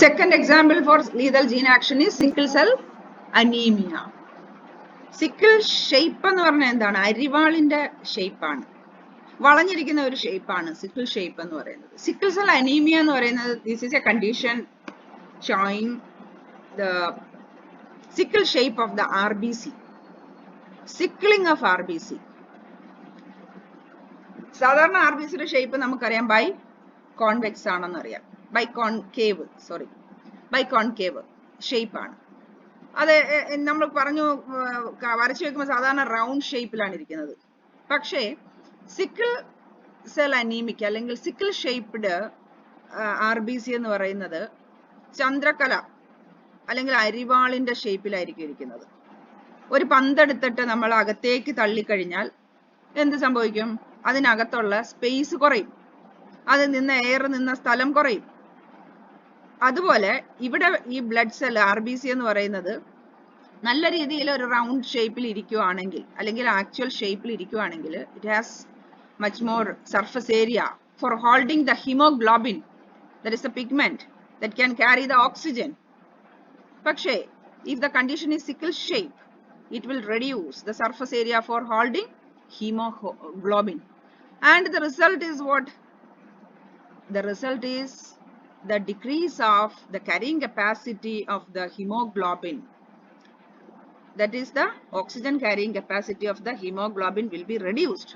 Second example for lethal gene action is sickle cell anemia. Sickle shape എന്ന് പറഞ്ഞാൽ എന്താണ്? അരിവാളിന്റെ ഷേപ്പാണ്, വളഞ്ഞിരിക്കുന്ന ഒരു ഷേപ്പാണ് സിക്കിൾ ഷേപ്പ് എന്ന് പറയുന്നത്. സിക്കിൾ സെൽ അനീമിയ എന്ന് പറയുന്നത് this is a condition showing the sickle shape of the RBC, sickling of RBC. സാധാരണ RBCയുടെ ഷേപ്പ് നമുക്കറിയാം ബൈ കോൺവെക്സ് ആണെന്ന് അറിയാം, ബൈ കോൺകേവ് ഷേപ്പാണ്. അത് നമ്മൾ പറഞ്ഞു വരച്ചു വെക്കുമ്പോൾ സാധാരണ റൗണ്ട് ഷേപ്പിലാണ് ഇരിക്കുന്നത്. പക്ഷേ സിക്കിൾ സെൽ അനീമിക് അല്ലെങ്കിൽ സിക്കിൾ ഷേപ്പ്ഡ് RBC എന്ന് പറയുന്നത് ചന്ദ്രക്കല അല്ലെങ്കിൽ അരിവാളിന്റെ ഷേപ്പിലായിരിക്കും ഇരിക്കുന്നത്. ഒരു പന്തെടുത്തിട്ട് നമ്മൾ അകത്തേക്ക് തള്ളിക്കഴിഞ്ഞാൽ എന്ത് സംഭവിക്കും? അതിനകത്തുള്ള സ്പേസ് കുറയും, അത് എയർ നിന്ന സ്ഥലം കുറയും. അതുപോലെ ഇവിടെ ഈ ബ്ലഡ് സെൽ RBC എന്ന് പറയുന്നത് നല്ല രീതിയിൽ ഒരു റൗണ്ട് ഷേപ്പിൽ ഇരിക്കുകയാണെങ്കിൽ അല്ലെങ്കിൽ ആക്ച്വൽ ഷേപ്പിൽ ഇരിക്കുകയാണെങ്കിൽ it has much more surface area for holding the haemoglobin, that is the pigment that can carry the oxygen. പക്ഷേ if the condition is sickle shape, it will reduce the surface area for holding hemoglobin, and the result is what? The result is the decrease of the carrying capacity of the hemoglobin, that is the oxygen carrying capacity of the hemoglobin will be reduced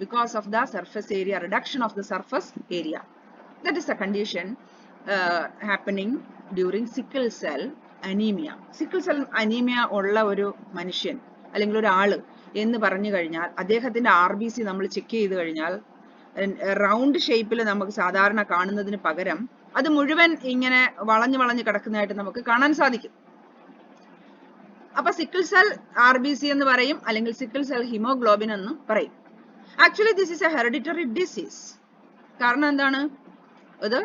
because of the surface area, reduction of the surface area. That is the condition happening during sickle cell anemia. Sickle cell anemia ഉള്ള ഒരു മനുഷ്യൻ അല്ലെങ്കിൽ ഒരാള് എന്ന് പറഞ്ഞു കഴിഞ്ഞാൽ അദ്ദേഹത്തിന്റെ RBC നമ്മൾ ചെക്ക് ചെയ്ത് കഴിഞ്ഞാൽ റൗണ്ട് ഷേപ്പിൽ നമുക്ക് സാധാരണ കാണുന്നതിന് പകരം അത് മുഴുവൻ ഇങ്ങനെ വളഞ്ഞു കിടക്കുന്നതായിട്ട് നമുക്ക് കാണാൻ സാധിക്കും. അപ്പൊ സിക്കിൾ സെൽ RBC എന്ന് പറയും, അല്ലെങ്കിൽ സിക്കിൾ സെൽ ഹീമോഗ്ലോബിൻ എന്ന് പറയും. Actually this is A hereditary disease. കാരണം എന്താണ്? ഇത്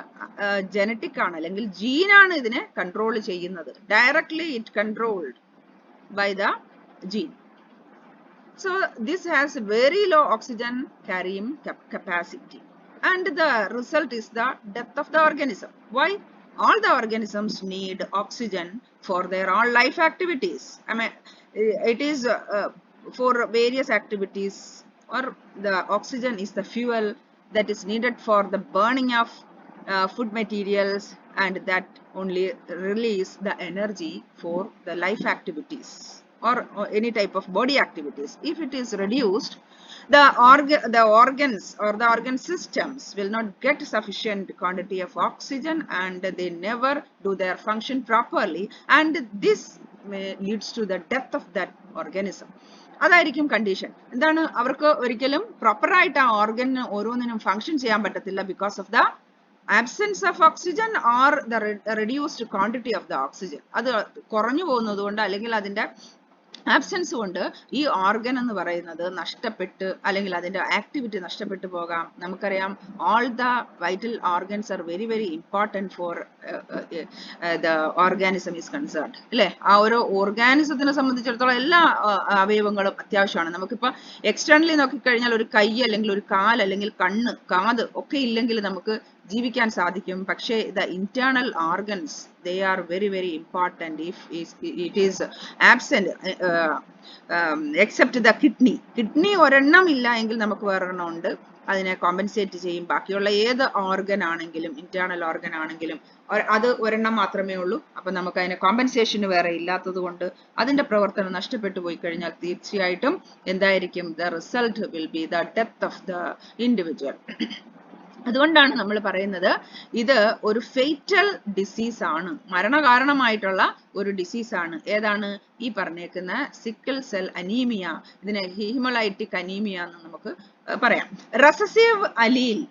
ജനറ്റിക് ആണ്, അല്ലെങ്കിൽ ജീനാണ് ഇതിനെ കൺട്രോൾ ചെയ്യുന്നത്. Directly it controlled by the gene. So this has very low oxygen carrying capacity, and the result is the death of the organism. Why? All the organisms need oxygen for their all life activities. I mean, it is for various activities, or the oxygen is the fuel that is needed for the burning of food materials, and that only release the energy for the life activities or any type of body activities. If it is reduced, the organs or the organ systems will not get sufficient quantity of oxygen, and they never do their function properly, and this leads to the death of that organism. അതായിരിക്കും condition. എന്താണ്? അവർക്ക് ഒരിക്കലും proper ആയിട്ട് ആ ഓർഗന് ഓരോന്നിനും function ചെയ്യാൻ പറ്റത്തില്ല because of the absence of oxygen or the reduced quantity of the oxygen. അത് കുറഞ്ഞു പോകുന്നത് കൊണ്ട് അല്ലെങ്കിൽ അതിന്റെ ആബ്സെൻസ് കൊണ്ട് ഈ ഓർഗൻ എന്ന് പറയുന്നത് നഷ്ടപ്പെട്ട് അല്ലെങ്കിൽ അതിന്റെ ആക്ടിവിറ്റി നഷ്ടപ്പെട്ടു പോകാം. നമുക്കറിയാം all the vital organs are very very important for the organism is concerned, അല്ലേ? ആ ഒരു ഓർഗാനിസത്തിനെ സംബന്ധിച്ചിടത്തോളം എല്ലാ അവയവങ്ങളും അത്യാവശ്യമാണ്. നമുക്കിപ്പോൾ എക്സ്റ്റേണലി നോക്കിക്കഴിഞ്ഞാൽ ഒരു കൈ അല്ലെങ്കിൽ ഒരു കാൽ അല്ലെങ്കിൽ കണ്ണ് കാത് ഒക്കെ ഇല്ലെങ്കിൽ നമുക്ക് ജീവിക്കാൻ സാധിക്കും. പക്ഷേ the internal organs, they are very very important. If it is absent, except the kidney ഒരെണ്ണം ഇല്ല എങ്കിൽ നമുക്ക് വേറൊരെണ്ണം ഉണ്ട്, അതിനെ കോമ്പൻസേറ്റ് ചെയ്യും. ബാക്കിയുള്ള ഏത് ഓർഗൻ ആണെങ്കിലും, ഇന്റേണൽ ഓർഗൻ ആണെങ്കിലും അത് ഒരെണ്ണം മാത്രമേ ഉള്ളൂ. അപ്പൊ നമുക്ക് അതിനെ കോമ്പൻസേഷന് വേറെ ഇല്ലാത്തത് കൊണ്ട് അതിന്റെ പ്രവർത്തനം നഷ്ടപ്പെട്ടു പോയി കഴിഞ്ഞാൽ തീർച്ചയായിട്ടും എന്തായിരിക്കും? the result will be the death of the individual. അതുകൊണ്ടാണ് നമ്മൾ പറയുന്നത് ഇത് ഒരു ഫേറ്റൽ ഡിസീസ് ആണ്, മരണകാരണമായിട്ടുള്ള ഒരു ഡിസീസ് ആണ്. ഏതാണ്? ഈ പറഞ്ഞേക്കുന്ന സിക്കിൾ സെൽ അനീമിയ. ഇതിനെ ഹീമോലൈറ്റിക് അനീമിയ എന്ന് നമുക്ക് പറയാം. റെസസീവ് അലീൽ,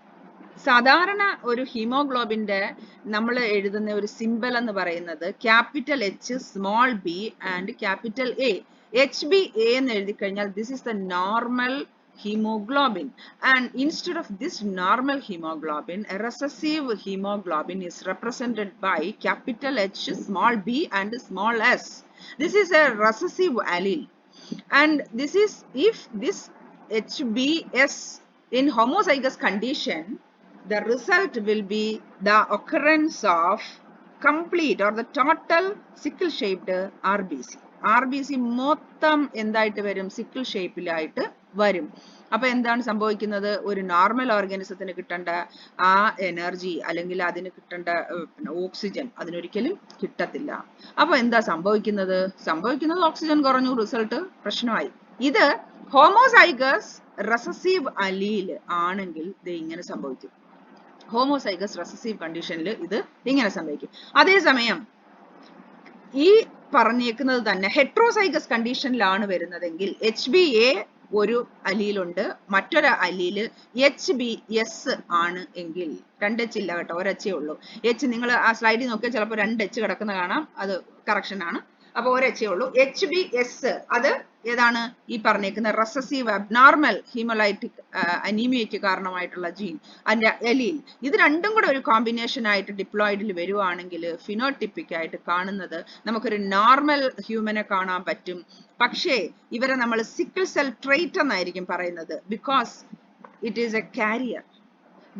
സാധാരണ ഒരു ഹീമോഗ്ലോബിന്റെ നമ്മൾ എഴുതുന്ന ഒരു സിമ്പൽ എന്ന് പറയുന്നത് capital H, small b and capital A. HbA എന്ന് എഴുതി കഴിഞ്ഞാൽ this is the normal hemoglobin, and instead of this normal hemoglobin, a recessive hemoglobin is represented by capital H, small b and small s. This is a recessive allele, and this is if this HbS in homozygous condition, the result will be the occurrence of complete or the total sickle shaped RBC. RBC മൊത്തം എന്തായിട്ട് വരും? Sickle ഷേപ്പിലായിട്ട് വരും. അപ്പൊ എന്താണ് സംഭവിക്കുന്നത്? ഒരു normal ഓർഗാനിസത്തിന് കിട്ടേണ്ട ആ എനർജി അല്ലെങ്കിൽ അതിന് കിട്ടേണ്ട ഓക്സിജൻ അതിനൊരിക്കലും കിട്ടത്തില്ല. അപ്പൊ എന്താ സംഭവിക്കുന്നത്? ഓക്സിജൻ കുറഞ്ഞു, റിസൾട്ട് പ്രശ്നമായി. ഇത് ഹോമോസൈഗസ് റെസസീവ് അലീൽ ആണെങ്കിൽ ഇത് ഇങ്ങനെ സംഭവിക്കും. ഹോമോസൈഗസ് റെസസീവ് കണ്ടീഷനിൽ ഇത് ഇങ്ങനെ സംഭവിക്കും. അതേസമയം ഈ പറഞ്ഞേക്കുന്നത് തന്നെ ഹെട്രോസൈഗസ് കണ്ടീഷനിലാണ് വരുന്നതെങ്കിൽ HbA ഒരു അലീലുണ്ട്, മറ്റൊരു അലീല് HbS ആണ് എങ്കിൽ, 2H ഇല്ല കേട്ടോ, ഒരച്ചേ ഉള്ളൂ. H നിങ്ങൾ ആ സ്ലൈഡിൽ നോക്കിയാൽ ചിലപ്പോൾ 2H കിടക്കുന്ന കാണാം, അത് കറക്ഷൻ ആണ്. അപ്പൊ ഒരച്ചേ ഉള്ളൂ. HbS അത് ഏതാണ്? ഈ പറഞ്ഞേക്കുന്ന റെസസീവ് അബ്നോർമൽ ഹീമോലൈറ്റിക് അനീമിയയ്ക്ക് കാരണമായിട്ടുള്ള ജീൻ, അതിന്റെ എലീൽ. ഇത് രണ്ടും കൂടെ ഒരു കോമ്പിനേഷൻ ആയിട്ട് ഡിപ്ലോയിഡിൽ വരുവാണെങ്കിൽ ഫിനോട്ടിപ്പിക് ആയിട്ട് കാണുന്നത് നമുക്കൊരു നോർമൽ ഹ്യൂമനെ കാണാൻ പറ്റും. പക്ഷേ ഇവരെ നമ്മൾ സിക്കിൾ സെൽ ട്രേറ്റ് എന്നായിരിക്കും പറയുന്നത്. Because it is A carrier.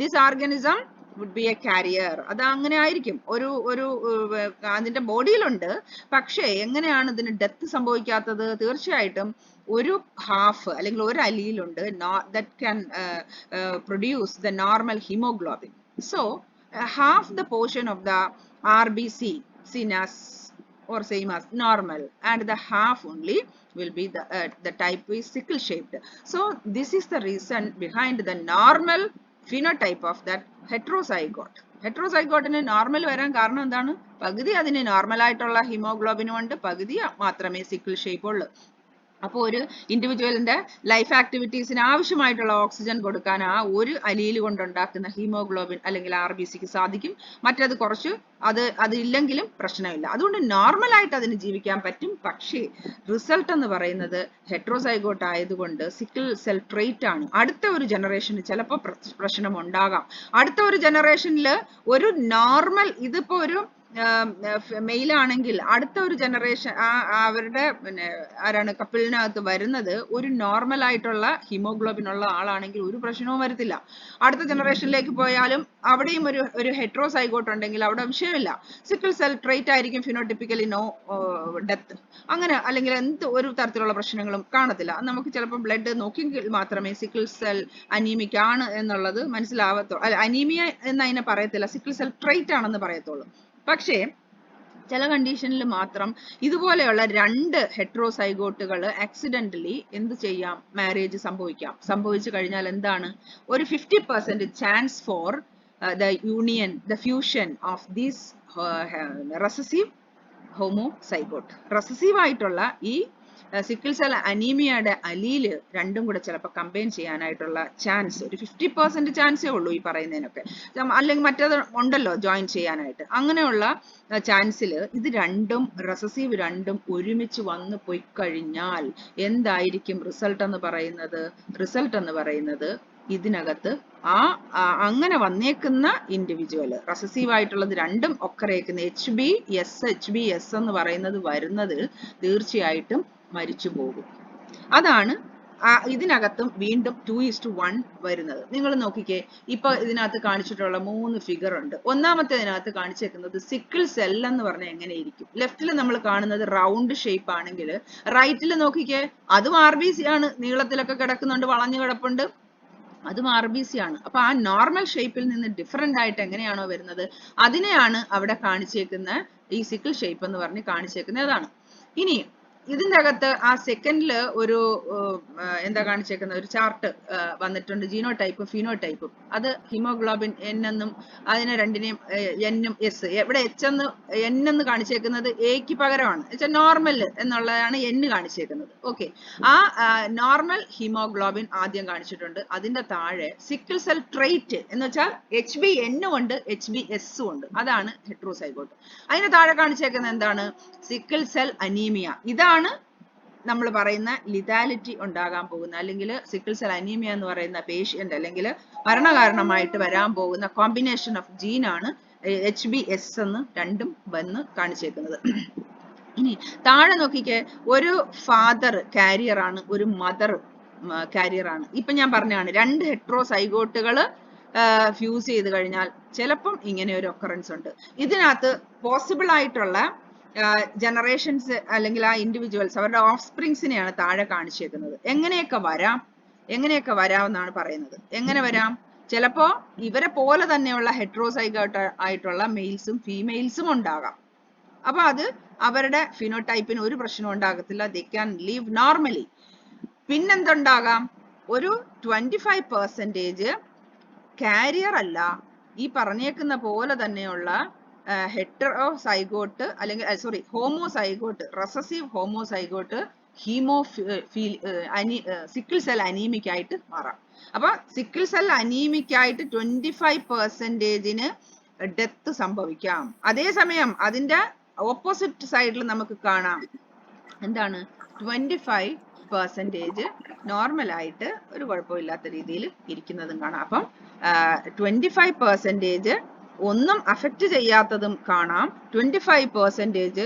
This organism would be a carrier. അത് അങ്ങനെ ആയിരിക്കും, ഒരു അതിന്റെ ബോഡിയിലുണ്ട്. പക്ഷേ എങ്ങനെയാണ് ഇതിന് ഡെത്ത് സംഭവിക്കാത്തത്? തീർച്ചയായിട്ടും ഒരു ഹാഫ് അല്ലെങ്കിൽ ഒരു അലീലുണ്ട് that can produce the normal hemoglobin. So half the portion of the RBC seen as or same as normal, and the half only will be the type is sickle shaped. So this is the reason behind the normal phenotype of that heterozygote. ഹെട്രോസൈഗോട്ടിന് normal വരാൻ കാരണം എന്താണ്? പകുതി അതിന് normal ആയിട്ടുള്ള ഹീമോഗ്ലോബിനും ഉണ്ട്, പകുതി മാത്രമേ സിക്കിൾ ഷേപ്പ് ഉള്ളൂ. അപ്പോൾ ഒരു ഇൻഡിവിജ്വലിന്റെ ലൈഫ് ആക്ടിവിറ്റീസിന് ആവശ്യമായിട്ടുള്ള ഓക്സിജൻ കൊടുക്കാൻ ആ ഒരു അലീൽ കൊണ്ടുണ്ടാക്കുന്ന ഹീമോഗ്ലോബിൻ അല്ലെങ്കിൽ RBCക്ക് സാധിക്കും. മറ്റത് കുറച്ച് അത് ഇല്ലെങ്കിലും പ്രശ്നമില്ല. അതുകൊണ്ട് നോർമൽ ആയിട്ട് അതിന് ജീവിക്കാൻ പറ്റും. പക്ഷേ റിസൾട്ട് എന്ന് പറയുന്നത് ഹെട്രോസൈഗോട്ട് ആയതുകൊണ്ട് സിക്കിൾ സെൽ ട്രേറ്റ് ആണ്. അടുത്ത ഒരു ജനറേഷന് ചിലപ്പോൾ പ്രശ്നം ഉണ്ടാകാം. അടുത്ത ഒരു ജനറേഷനിൽ ഒരു നോർമൽ, ഇതിപ്പോ ഒരു മെയിൽ ആണെങ്കിൽ അടുത്ത ഒരു ജനറേഷൻ അവരുടെ ആരാണ് കപ്പിളിനകത്ത് വരുന്നത് ഒരു നോർമൽ ആയിട്ടുള്ള ഹീമോഗ്ലോബിൻ ഉള്ള ആളാണെങ്കിൽ ഒരു പ്രശ്നവും വരത്തില്ല. അടുത്ത ജനറേഷനിലേക്ക് പോയാലും അവിടെയും ഒരു ഹെട്രോസൈഗോട്ട് ഉണ്ടെങ്കിൽ അവിടെ വിഷയമില്ല. സിക്കിൾ സെൽ ട്രേറ്റ് ആയിരിക്കും, ഫിനോട്ടിപ്പിക്കലി നോ ഡെത്ത് അങ്ങനെ, അല്ലെങ്കിൽ എന്ത് ഒരു തരത്തിലുള്ള പ്രശ്നങ്ങളും കാണത്തില്ല. നമുക്ക് ചിലപ്പോൾ ബ്ലഡ് നോക്കിയെങ്കിൽ മാത്രമേ സിക്കിൾ സെൽ അനീമിക് ആണ് എന്നുള്ളത് മനസ്സിലാവത്തുള്ളൂ. അല്ല, അനീമിയ എന്ന് അതിനെ പറയത്തില്ല, സിക്കിൾ സെൽ ട്രേറ്റ് ആണെന്ന് പറയത്തുള്ളൂ. പക്ഷേ ചില കണ്ടീഷനിൽ മാത്രം ഇതുപോലെയുള്ള 2 ഹെട്രോസൈഗോട്ടുകൾ ആക്സിഡന്റലി എന്ത് ചെയ്യാം? മാരേജ് സംഭവിക്കാം. സംഭവിച്ചു കഴിഞ്ഞാൽ എന്താണ്? ഒരു 50% chance for the union, the fusion of these recessive homozygote. Recessive ആയിട്ടുള്ള ഈ സിക്കിൾ സെൽ അനീമിയയുടെ അലീല് രണ്ടും കൂടെ ചിലപ്പോൾ കമ്പൈൻ ചെയ്യാനായിട്ടുള്ള ചാൻസ് ഒരു 50% ചാൻസേ ഉള്ളൂ ഈ പറയുന്നതിനൊക്കെ. അല്ലെങ്കിൽ മറ്റേത് ഉണ്ടല്ലോ ജോയിൻ ചെയ്യാനായിട്ട്. അങ്ങനെയുള്ള ചാൻസിൽ ഇത് രണ്ടും റെസസീവ് രണ്ടും ഒരുമിച്ച് വന്ന് പോയി കഴിഞ്ഞാൽ എന്തായിരിക്കും റിസൾട്ട് എന്ന് പറയുന്നത്? റിസൾട്ട് എന്ന് പറയുന്നത് ഇതിനകത്ത് അങ്ങനെ വന്നേക്കുന്ന ഇൻഡിവിജ്വൽ റെസസീവ് ആയിട്ടുള്ളത് രണ്ടും ഒക്കറേക്കുന്ന HbS എന്ന് പറയുന്നത് വരുന്നത് തീർച്ചയായിട്ടും മരിച്ചു പോകും. അതാണ് ഇതിനകത്തും വീണ്ടും 2:1 വരുന്നത്. നിങ്ങൾ നോക്കിക്കേ, ഇപ്പൊ ഇതിനകത്ത് കാണിച്ചിട്ടുള്ള 3 ഫിഗർ ഉണ്ട്. ഒന്നാമത്തേതിനകത്ത് കാണിച്ചേക്കുന്നത് സിക്കിൾ സെൽ എന്ന് പറഞ്ഞാൽ എങ്ങനെയിരിക്കും. ലെഫ്റ്റിൽ നമ്മൾ കാണുന്നത് റൗണ്ട് ഷേപ്പ് ആണെങ്കിൽ റൈറ്റിൽ നോക്കിക്കേ, അതും RBC ആണ്, നീളത്തിലൊക്കെ കിടക്കുന്നുണ്ട്, വളഞ്ഞു കിടപ്പുണ്ട്, അതും RBC ആണ്. അപ്പൊ ആ നോർമൽ ഷേപ്പിൽ നിന്ന് ഡിഫറെന്റ് ആയിട്ട് എങ്ങനെയാണോ വരുന്നത് അതിനെയാണ് അവിടെ കാണിച്ചേക്കുന്ന ഈ സിക്കിൾ ഷേപ്പ് എന്ന് പറഞ്ഞ് കാണിച്ചേക്കുന്നത്. അതാണ്. ഇനി ഇതിന്റെ അകത്ത് ആ സെക്കൻഡില് ഒരു എന്താ കാണിച്ചേക്കുന്ന ഒരു ചാർട്ട് വന്നിട്ടുണ്ട്, ജീനോടൈപ്പും ഫിനോടൈപ്പും. അത് ഹീമോഗ്ലോബിൻ N എന്നും അതിനെ രണ്ടിനെയും N ഉം S. ഇവിടെ N എന്ന് കാണിച്ചേക്കുന്നത് Aക്ക് പകരമാണ്, വെച്ചാൽ നോർമൽ എന്നുള്ളതാണ് N കാണിച്ചേക്കുന്നത്. ഓക്കെ, ആ നോർമൽ ഹീമോഗ്ലോബിൻ ആദ്യം കാണിച്ചിട്ടുണ്ട്. അതിന്റെ താഴെ സിക്കിൾ സെൽ ട്രേറ്റ് എന്ന് വെച്ചാൽ HbN ഉണ്ട്, HbS ഉണ്ട്. അതാണ് ഹെട്രോസൈഗോട്ട്. അതിന്റെ താഴെ കാണിച്ചേക്കുന്നത് എന്താണ്? Sickle cell anaemia. ഇതാണ് നമ്മൾ പറയുന്ന ലിതാലിറ്റി ഉണ്ടാകാൻ പോകുന്ന, അല്ലെങ്കിൽ സിക്കിൾ സെൽ അനീമിയ എന്ന് പറയുന്ന പേഷ്യന്റ് അല്ലെങ്കിൽ മരണകാരണമായിട്ട് വരാൻ പോകുന്ന കോമ്പിനേഷൻ ഓഫ് ജീനാണ് HbS എന്ന് രണ്ടും വന്ന് കാണിച്ചേക്കുന്നത്. ഇനി താഴെ നോക്കിക്കേ, ഒരു ഫാദർ കാരിയർ ആണ്, ഒരു മദർ കാരിയർ ആണ്. ഇപ്പൊ ഞാൻ പറഞ്ഞാണ് 2 ഹെട്രോസൈഗോട്ടുകൾ ഫ്യൂസ് ചെയ്ത് കഴിഞ്ഞാൽ ചിലപ്പം ഇങ്ങനെ ഒരു ഒക്കറൻസ് ഉണ്ട്. ഇതിനകത്ത് പോസിബിൾ ആയിട്ടുള്ള ജനറേഷൻസ് അല്ലെങ്കിൽ ആ ഇൻഡിവിജ്വൽസ് അവരുടെ ഓഫ് സ്പ്രിങ്സിനെയാണ് താഴെ കാണിച്ചേക്കുന്നത്. എങ്ങനെയൊക്കെ വരാമെന്നാണ് പറയുന്നത്. എങ്ങനെ വരാം? ചിലപ്പോ ഇവരെ പോലെ തന്നെയുള്ള ഹെട്രോസൈഗോട്ട് ആയിട്ടുള്ള മെയിൽസും ഫീമെയിൽസും ഉണ്ടാകാം. അപ്പൊ അത് അവരുടെ ഫിനോടൈപ്പിന് ഒരു പ്രശ്നം ഉണ്ടാകത്തില്ല. They can live normally. പിന്നെന്തുണ്ടാകാം? ഒരു 25% കാരിയർ അല്ല, ഈ പറഞ്ഞേക്കുന്ന പോലെ തന്നെയുള്ള ഹെറ്ററോസൈഗോട്ട് അല്ലെങ്കിൽ ഹോമോസൈഗോട്ട്, റെസസീവ് ഹോമോസൈഗോട്ട് സിക്കിൾ സെൽ അനീമിക് ആയിട്ട് മാറാം. അപ്പൊ സിക്കിൾ സെൽ അനീമിക് ആയിട്ട് 25%-ന് ഡെത്ത് സംഭവിക്കാം. അതേസമയം അതിന്റെ ഓപ്പോസിറ്റ് സൈഡിൽ നമുക്ക് കാണാം എന്താണ് 25% നോർമൽ ആയിട്ട് ഒരു കുഴപ്പമില്ലാത്ത രീതിയിൽ ഇരിക്കുന്നതും കാണാം. അപ്പം 25% ഒന്നും അഫക്റ്റ് ചെയ്യാത്തതും കാണാം. 25%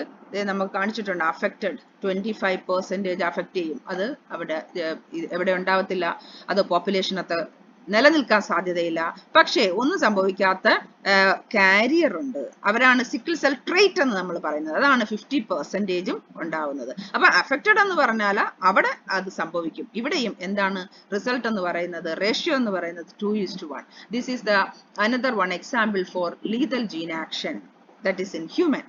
നമുക്ക് കാണിച്ചിട്ടുണ്ട് അഫക്റ്റഡ്. 25% അഫക്റ്റ് ചെയ്യും. അത് അവിടെ എവിടെ ഉണ്ടാവത്തില്ല, അത് പോപ്പുലേഷനകത്ത് നിലനിൽക്കാൻ സാധ്യതയില്ല. പക്ഷേ ഒന്നും സംഭവിക്കാത്ത കാരിയർ ഉണ്ട്, അവരാണ് സിക്കിൾ സെൽ ട്രേറ്റ് എന്ന് നമ്മൾ പറയുന്നത്. അതാണ് 50%-ഉം ഉണ്ടാവുന്നത്. അപ്പൊ അഫക്റ്റഡ് എന്ന് പറഞ്ഞാൽ അവിടെ അത് സംഭവിക്കും. ഇവിടെയും എന്താണ് റിസൾട്ട് എന്ന് പറയുന്നത്, റേഷ്യോ എന്ന് പറയുന്നത് 2:1. This is the another one example for lethal gene action that is in human.